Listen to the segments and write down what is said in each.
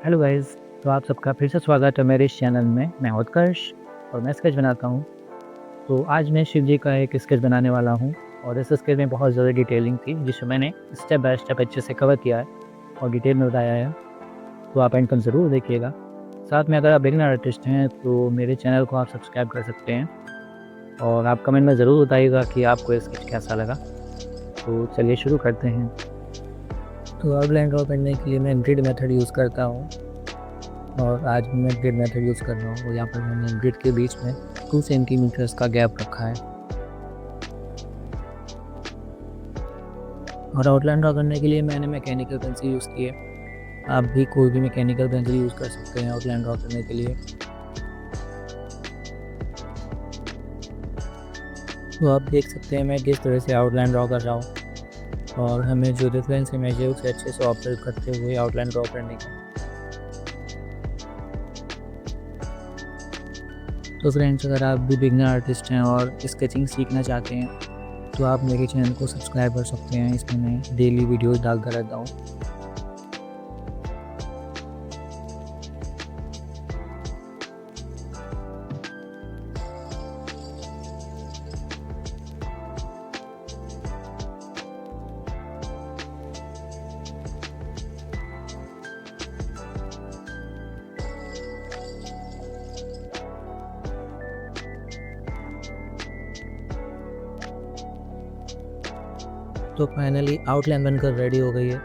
Hello guys. तो आप सबका फिर से स्वागत है मेरे इस चैनल में। मैं उत्कर्ष और मैं स्केच बनाता हूँ। तो आज मैं शिव जी का एक स्केच बनाने वाला हूँ और इस स्केच में बहुत ज़्यादा डिटेलिंग थी जिसे मैंने स्टेप बाय स्टेप अच्छे से कवर किया है और डिटेल में बताया है। तो आप एंड तक ज़रूर देखिएगा। साथ में अगर आप बिगिनर आर्टिस्ट हैं तो मेरे चैनल को आप सब्सक्राइब कर सकते हैं और आप कमेंट में ज़रूर बताइएगा कि आपको ये स्केच कैसा लगा। तो चलिए शुरू करते हैं। तो आउटलाइन ड्रॉ करने के लिए मैं ग्रिड मेथड यूज़ करता हूँ और आज मैं ग्रिड मेथड यूज़ कर रहा हूँ और यहाँ पर मैंने ग्रिड के बीच में 2 सेंटीमीटर्स का गैप रखा है। और आउटलाइन ड्रॉ करने के लिए मैंने मैकेनिकल पेंसिल यूज़ की है। आप भी कोई भी मैकेनिकल पेंसिल यूज़ कर सकते हैं आउटलाइन ड्रॉ करने के लिए। तो आप देख सकते हैं मैं किस तरह से आउटलाइन ड्रॉ कर रहा हूँ और हमें जो रेफरेंस इमेज है उसे अच्छे से ऑब्जर्व करते हुए आउटलाइन ड्रॉ करने का। तो फ्रेंड्स, अगर आप भी बिगिनर आर्टिस्ट हैं और स्केचिंग सीखना चाहते हैं तो आप मेरे चैनल को सब्सक्राइब कर सकते हैं। इसमें मैं डेली वीडियोस डालता रहता हूँ। तो फाइनली आउटलाइन बनकर रेडी हो गई है।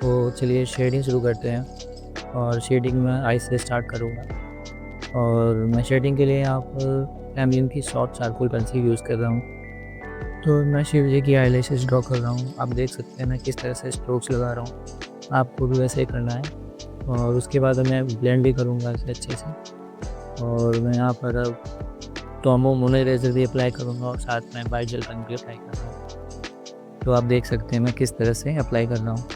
तो चलिए शेडिंग शुरू करते हैं और शेडिंग में आई से स्टार्ट करूँगा। और मैं शेडिंग के लिए यहाँ पर कैमलिन की सॉफ्ट चारकोल पेंसिल यूज़ कर रहा हूँ। तो मैं शिव जी की आईलैशेस ड्रॉ कर रहा हूँ। आप देख सकते हैं मैं किस तरह से स्ट्रोक्स लगा रहा हूँ। आपको भी वैसे ही करना है। और उसके बाद मैं ब्लेंड भी करूँगा इसे अच्छे से। और मैं यहाँ पर अब टॉमो मोनो इरेजर भी अप्लाई करूँगा और साथ में वाइट जेल पेन भी अप्लाई कर रहा हूँ। तो आप देख सकते हैं मैं किस तरह से अप्लाई कर रहा हूँ।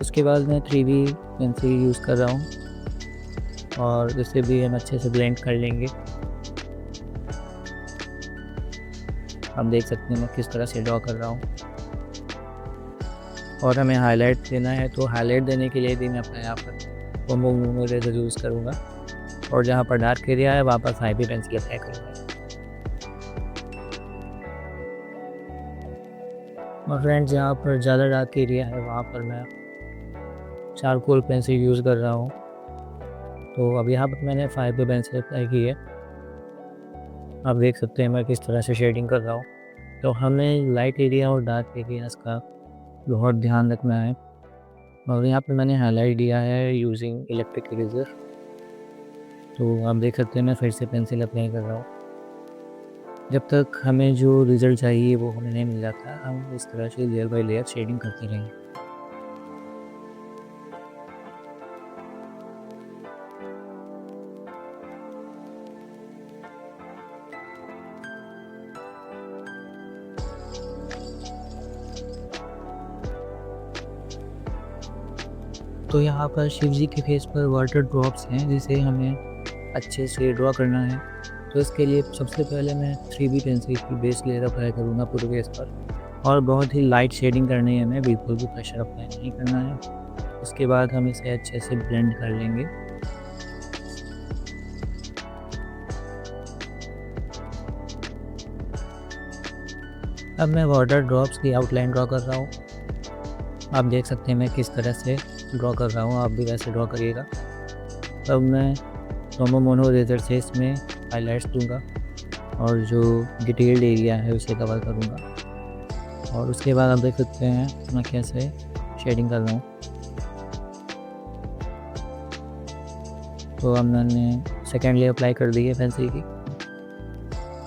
उसके बाद मैं 3B पेंसिल यूज़ कर रहा हूँ और इसे भी हम अच्छे से ब्लेंड कर लेंगे। आप देख सकते हैं मैं किस तरह से ड्रॉ कर रहा हूँ। और हमें हाईलाइट देना है तो हाईलाइट देने के लिए भी मैं अपने यहाँ पर टॉमो मोनो इरेजर यूज़ करूँगा और जहाँ पर डार्क एरिया है वहाँ पर 5B पेंसिल अप्लाई करूँगा। और फ्रेंड्स, जहाँ पर ज़्यादा डार्क एरिया है वहाँ पर मैं चारकोल पेंसिल यूज़ कर रहा हूँ। तो अब यहाँ पर मैंने 5B पेंसिल अप्लाई की है। आप देख सकते हैं मैं किस तरह से शेडिंग कर रहा हूँ। तो हमें लाइट एरिया और डार्क एरियाज़ का बहुत ध्यान रखना है। और यहाँ पर मैंने हाईलाइट दिया है यूजिंग इलेक्ट्रिक इरेजर। तो आप देख सकते हैं मैं फिर से पेंसिल अप्लाई कर रहा हूँ। जब तक हमें जो रिज़ल्ट चाहिए वो हमें नहीं मिल जाता, हम इस तरह से लेयर बाय लेयर शेडिंग करते रहेंगे। तो यहाँ पर शिव जी के फेस पर वाटर ड्रॉप्स हैं जिसे हमें अच्छे से ड्रॉ करना है। तो इसके लिए सबसे पहले मैं 3B पेंसिल की बेस लेयर अप्लाई करूँगा पूरे फेस पर और बहुत ही लाइट शेडिंग करनी है, हमें बिल्कुल भी प्रेशर अप्लाई नहीं करना है। उसके बाद हम इसे अच्छे से ब्लेंड कर लेंगे। अब मैं वाटर ड्रॉप्स की आउटलाइन ड्रॉ कर रहा हूँ। आप देख सकते हैं मैं किस तरह से ड्रॉ कर रहा हूँ, आप भी वैसे ड्रॉ करिएगा। अब मैं टॉमो मोनो इरेजर से इसमें हाइलाइट्स दूंगा और जो डिटेल्ड एरिया है उसे कवर करूँगा। और उसके बाद आप देख सकते हैं मैं कैसे शेडिंग कर रहा हूँ। तो अब मैंने सेकेंड लेयर अप्लाई कर दी है पेंसिल की।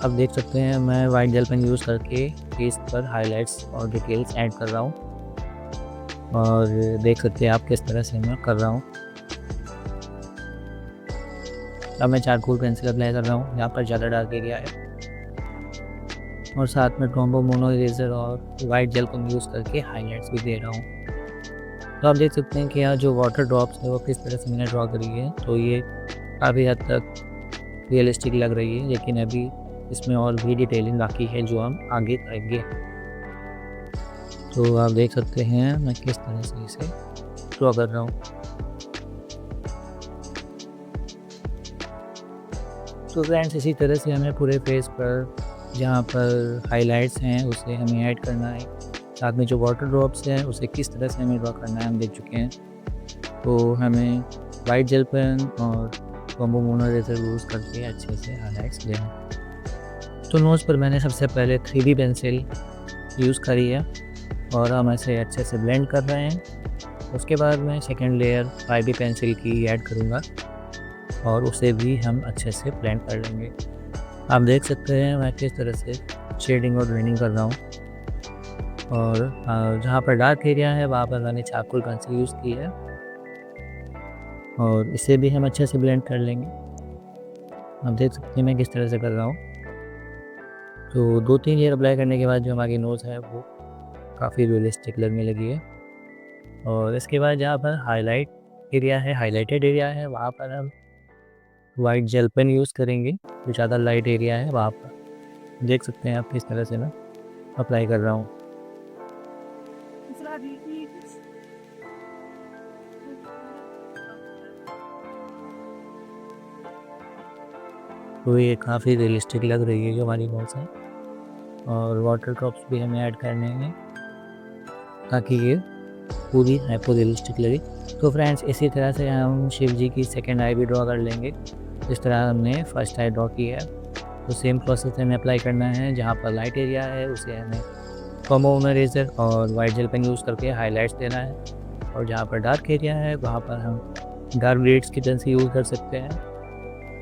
अब देख सकते हैं मैं वाइट जेल पेन यूज़ करके फेस पर हाइलाइट्स और डिटेल्स ऐड कर रहा हूँ और देख सकते हैं आप किस तरह से मैं कर रहा हूँ। अब मैं चारकोल पेंसिल अप्लाई कर रहा हूँ यहाँ पर ज़्यादा डार्क एरिया है और साथ में टॉमो मोनो इरेजर और वाइट जेल पेन यूज़ करके हाइलाइट्स भी दे रहा हूँ। तो आप देख सकते हैं कि यहाँ जो वाटर ड्रॉप्स है वो किस तरह से मैंने ड्रॉ करी है। तो ये काफ़ी हद तक रियलिस्टिक लग रही है, लेकिन अभी इसमें और भी डिटेलिंग बाकी है जो हम आगे करेंगे। तो आप देख सकते हैं मैं किस तरह से इसे ड्रॉ कर रहा हूँ। तो फ्रेंड्स इसी तरह से हमें पूरे फेस पर जहाँ पर हाइलाइट्स हैं उसे हमें ऐड करना है। साथ में जो वाटर ड्रॉप्स हैं उसे किस तरह से हमें ड्रॉ करना है हम देख चुके हैं। तो हमें वाइट जेल पेन और कॉम्बो मोनोरेजर यूज़ करके अच्छे से हाइलाइट्स देना है। तो नोज़ पर मैंने सबसे पहले 3B पेंसिल यूज़ करी है और हम ऐसे अच्छे से ब्लेंड कर रहे हैं। उसके बाद मैं सेकेंड लेयर 5B पेंसिल की ऐड करूँगा और उसे भी हम अच्छे से ब्लेंड कर लेंगे। आप देख सकते हैं मैं किस तरह से शेडिंग और ब्लेंडिंग कर रहा हूँ। और जहाँ पर डार्क एरिया है वहाँ पर मैंने चारकोल पेंसिल यूज़ की है और इसे भी हम अच्छे से ब्लेंड कर लेंगे। आप देख सकते हैं मैं किस तरह से कर रहा हूँ। तो 2-3 लेयर अप्लाई करने के बाद जो हमारी नोज़ है वो काफ़ी रियलिस्टिक लगने लगी है। और इसके बाद जहाँ पर हाइलाइटेड एरिया है वहाँ पर हम वाइट जेल पेन यूज़ करेंगे। जो ज़्यादा लाइट एरिया है वहाँ पर देख सकते हैं आप किस तरह से मैं अप्लाई कर रहा हूँ। तो ये काफ़ी रियलिस्टिक लग रही है जो हमारी नोज़ है। और वाटर ड्रॉप्स भी हमें ऐड करने हैं ताकि ये पूरी हाइपो रियलिस्टिक लगे। तो फ्रेंड्स इसी तरह से हम शिव जी की सेकेंड आई भी ड्रॉ कर लेंगे। जिस तरह हमने फर्स्ट आई ड्रॉ की है तो सेम प्रोसेस हमें अप्लाई करना है। जहाँ पर लाइट एरिया है उसे हमें कॉम्बो इरेजर और वाइट जेल पेन यूज़ करके हाइलाइट्स देना है। और जहाँ पर डार्क एरिया है वहाँ पर हम डार्क ग्रेड्स की पेंसिल यूज़ कर सकते हैं।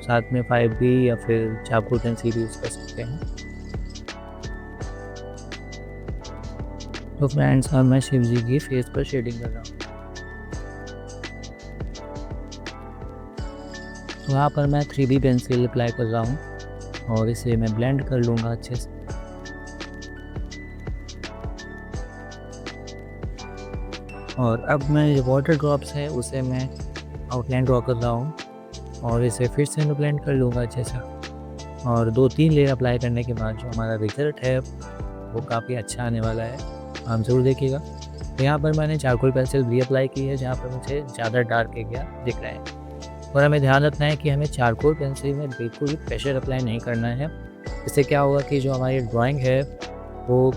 साथ में 5B या फिर चारकोल पेंसिल यूज़ कर सकते हैं। तो फ्रेंड्स अब मैं शिव जी की फेस पर शेडिंग कर रहा हूँ। तो यहाँ पर मैं 3B पेंसिल अप्लाई कर रहा हूँ और इसे मैं ब्लेंड कर लूँगा अच्छे से। और अब मैं जो वाटर ड्रॉप्स है उसे मैं आउटलाइन ड्रॉ कर रहा हूँ और इसे फिर से मैं ब्लेंड कर लूँगा अच्छे से। और 2-3 लेयर अप्लाई करने के बाद जो हमारा रिजल्ट है वो काफ़ी अच्छा आने वाला है, आप ज़रूर देखिएगा। तो यहाँ पर मैंने चारकोल पेंसिल भी अप्लाई की है जहाँ पर मुझे ज़्यादा डार्क एरिया दिख रहा है। और हमें ध्यान रखना है कि हमें चारकोल पेंसिल में बिल्कुल भी प्रेशर अप्लाई नहीं करना है। इससे क्या होगा कि जो हमारी ड्राइंग है वो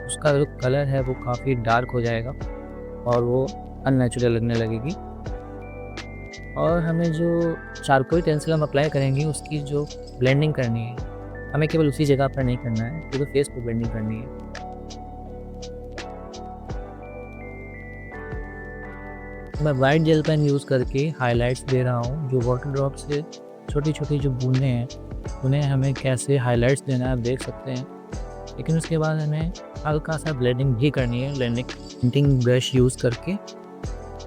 उसका जो कलर है वो काफ़ी डार्क हो जाएगा और वो अननेचुरल लगने लगेगी। और हमें जो चारकोल पेंसिल हम अप्लाई करेंगे उसकी जो ब्लेंडिंग करनी है हमें केवल उसी जगह पर नहीं करना है, पूरे फेस पर ब्लेंडिंग करनी है। मैं वाइट जेल पेन यूज़ करके हाइलाइट्स दे रहा हूँ। जो वाटर ड्रॉप से छोटी छोटी जो बूंदें हैं उन्हें हमें कैसे हाइलाइट्स देना है आप देख सकते हैं। लेकिन उसके बाद हमें हल्का सा ब्लेंडिंग भी करनी है ब्लेंडिंग ब्रश यूज़ करके।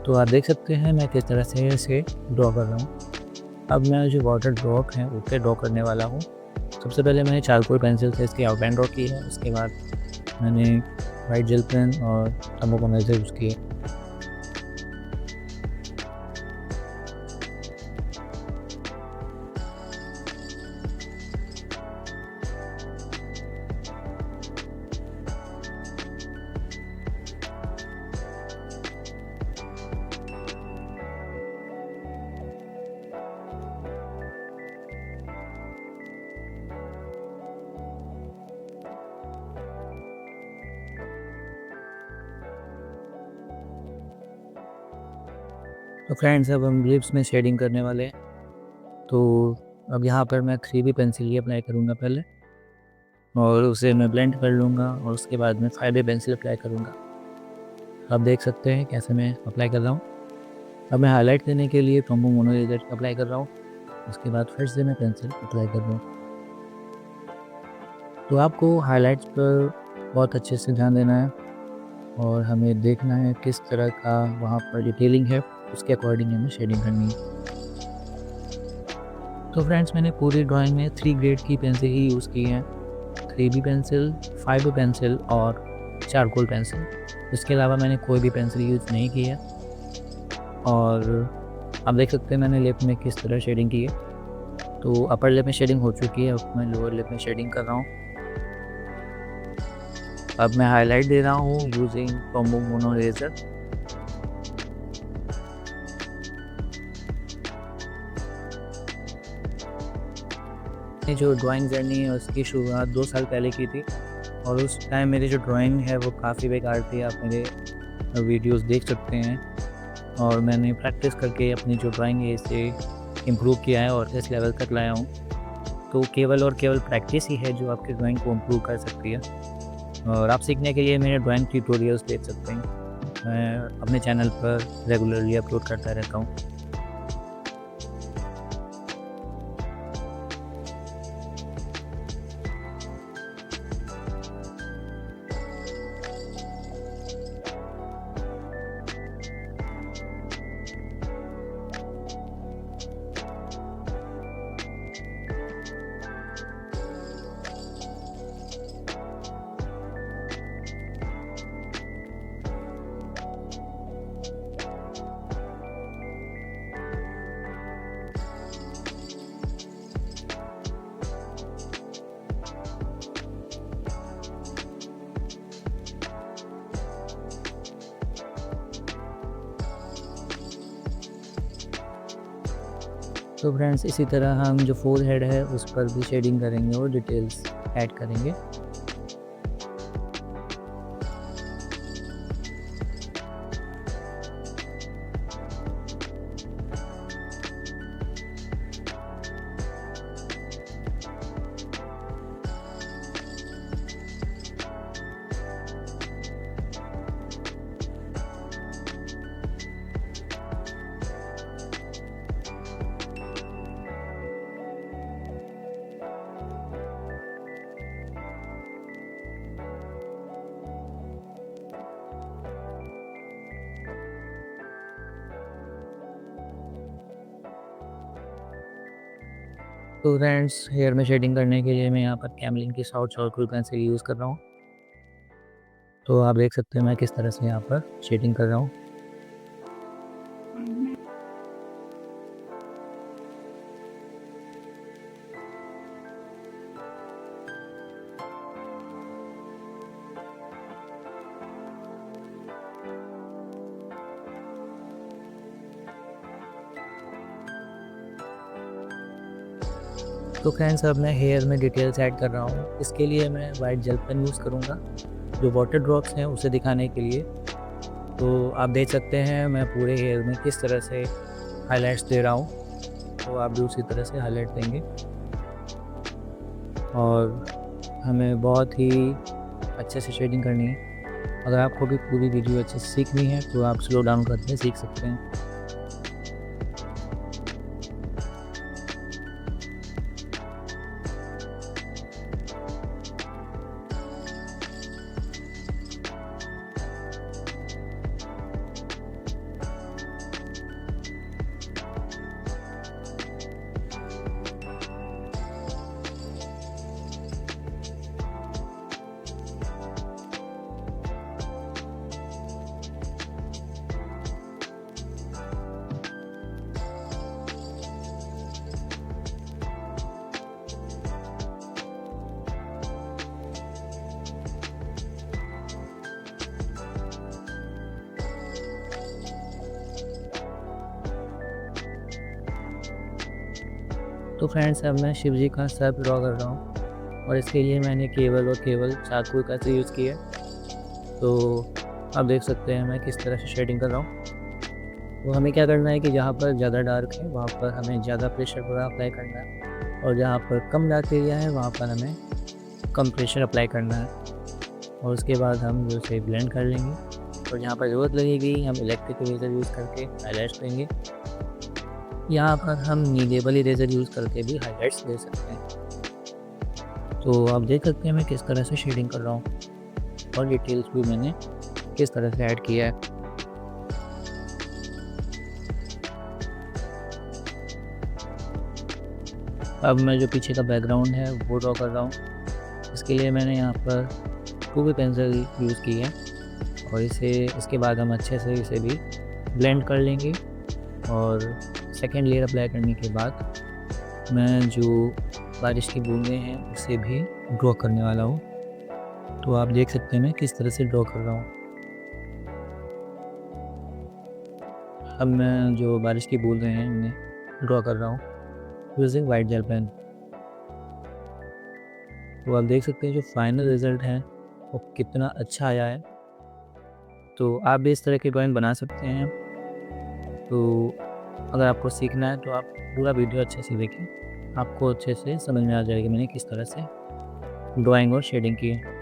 तो आप देख सकते हैं मैं किस तरह से इसे ड्रॉ कर रहा हूँ। अब मैं जो वाटर ड्रॉप है उस पर ड्रॉ करने वाला हूँ। सबसे पहले मैंने चारकोल पेंसिल से इसकी आउटलाइन ड्रॉ की है। उसके बाद मैंने वाइट जेल पेन और थर्मोकॉनाइजर यूज़ किए। तो फ्रेंड्स अब हम लिप्स में शेडिंग करने वाले हैं। तो अब यहाँ पर मैं 3B पेंसिल ही अप्लाई करूँगा पहले और उसे मैं ब्लेंड कर लूँगा और उसके बाद मैं 5B पेंसिल अप्लाई करूँगा। आप देख सकते हैं कैसे मैं अप्लाई कर रहा हूँ। अब मैं हाईलाइट देने के लिए कॉम्बो मोनो इरेजर अप्लाई कर रहा हूँ। उसके बाद फिर से मैं पेंसिल अप्लाई कर रहा हूँ। तो आपको हाइलाइट्स पर बहुत अच्छे से ध्यान देना है और हमें देखना है किस तरह का वहाँ पर डिटेलिंग है, उसके अकॉर्डिंग हमें शेडिंग करनी है। तो फ्रेंड्स मैंने पूरी ड्राइंग में 3 ग्रेड की पेंसिल ही यूज़ की हैं। 3B पेंसिल, 5B पेंसिल और चारकोल पेंसिल। इसके अलावा मैंने कोई भी पेंसिल यूज़ नहीं की है। और आप देख सकते हैं मैंने लिप में किस तरह शेडिंग की है। तो अपर लिप में शेडिंग हो चुकी है, अब मैं लोअर लिप में शेडिंग कर रहा हूँ। अब मैं हाईलाइट दे रहा हूँ यूजिंग कॉम्बो मोनो इरेज़र। मैंने जो ड्राइंग जर्नी है उसकी शुरुआत 2 साल पहले की थी और उस टाइम मेरी जो ड्राइंग है वो काफ़ी बेकार थी। आप मेरे वीडियोस देख सकते हैं और मैंने प्रैक्टिस करके अपनी जो ड्राइंग है इसे इम्प्रूव किया है और इस लेवल तक लाया हूँ। तो केवल और केवल प्रैक्टिस ही है जो आपकी ड्राइंग को इम्प्रूव कर सकती है। और आप सीखने के लिए मेरे ड्राइंग ट्यूटोरियल्स देख सकते हैं। मैं अपने चैनल पर रेगुलरली अपलोड करता रहता हूँ। तो फ्रेंड्स इसी तरह हम जो फोर हेड है उस पर भी शेडिंग करेंगे और डिटेल्स ऐड करेंगे। तो फ्रेंड्स हेयर में शेडिंग करने के लिए मैं यहाँ पर कैमलिन की सॉफ्ट सर्कुलर पेंसिल यूज़ कर रहा हूँ। तो आप देख सकते हैं मैं किस तरह से यहाँ पर शेडिंग कर रहा हूँ। तो फ्रेंड्स अब मैं हेयर में डिटेल्स ऐड कर रहा हूँ। इसके लिए मैं वाइट जेल पेन यूज़ करूँगा जो वाटर ड्रॉप्स हैं उसे दिखाने के लिए। तो आप देख सकते हैं मैं पूरे हेयर में किस तरह से हाइलाइट्स दे रहा हूँ। तो आप भी उसी तरह से हाईलाइट देंगे और हमें बहुत ही अच्छे से शेडिंग करनी है। अगर आपको भी पूरी वीडियो अच्छे से सीखनी है तो आप स्लो डाउन करके सीख सकते हैं। तो फ्रेंड्स अब मैं शिव जी का सर ड्रॉ कर रहा हूँ और इसके लिए मैंने केवल और केवल चारकोल का यूज़ किया। तो आप देख सकते हैं मैं किस तरह से शेडिंग कर रहा हूँ। तो हमें क्या करना है कि जहाँ पर ज़्यादा डार्क है वहाँ पर हमें ज़्यादा प्रेशर पूरा अप्लाई करना है और जहाँ पर कम डार्क एरिया है वहाँ पर हमें कम प्रेशर अप्लाई करना है। और उसके बाद हम जो इसे ब्लेंड कर लेंगे और जहाँ पर ज़रूरत लगेगी हम इलेक्ट्रिक इरेज़र यूज़ करके हाईलाइट्स देंगे। यहाँ पर हम नीडेबल इरेज़र यूज़ करके भी हाईलाइट्स दे सकते हैं। तो आप देख सकते हैं मैं किस तरह से शेडिंग कर रहा हूँ और डिटेल्स भी मैंने किस तरह से ऐड किया है। अब मैं जो पीछे का बैकग्राउंड है वो ड्रॉ कर रहा हूँ। इसके लिए मैंने यहाँ पर 2B पेंसिल यूज़ की है और इसके बाद हम अच्छे से इसे भी ब्लेंड कर लेंगे और सेकेंड लेयर अप्लाई करने के बाद मैं जो बारिश की बूंदें हैं उसे भी ड्रॉ करने वाला हूँ। तो आप देख सकते हैं मैं किस तरह से ड्रॉ कर रहा हूँ। अब मैं जो बारिश की बूंदें हैं उन्हें ड्रॉ कर रहा हूँ यूजिंग वाइट जेल पेन। तो आप देख सकते हैं जो फाइनल रिज़ल्ट है वो कितना अच्छा आया है। तो आप भी इस तरह की ड्राइंग बना सकते हैं। तो अगर आपको सीखना है तो आप पूरा वीडियो अच्छे से देखें, आपको अच्छे से समझ में आ जाएगा मैंने किस तरह से ड्राइंग और शेडिंग की है।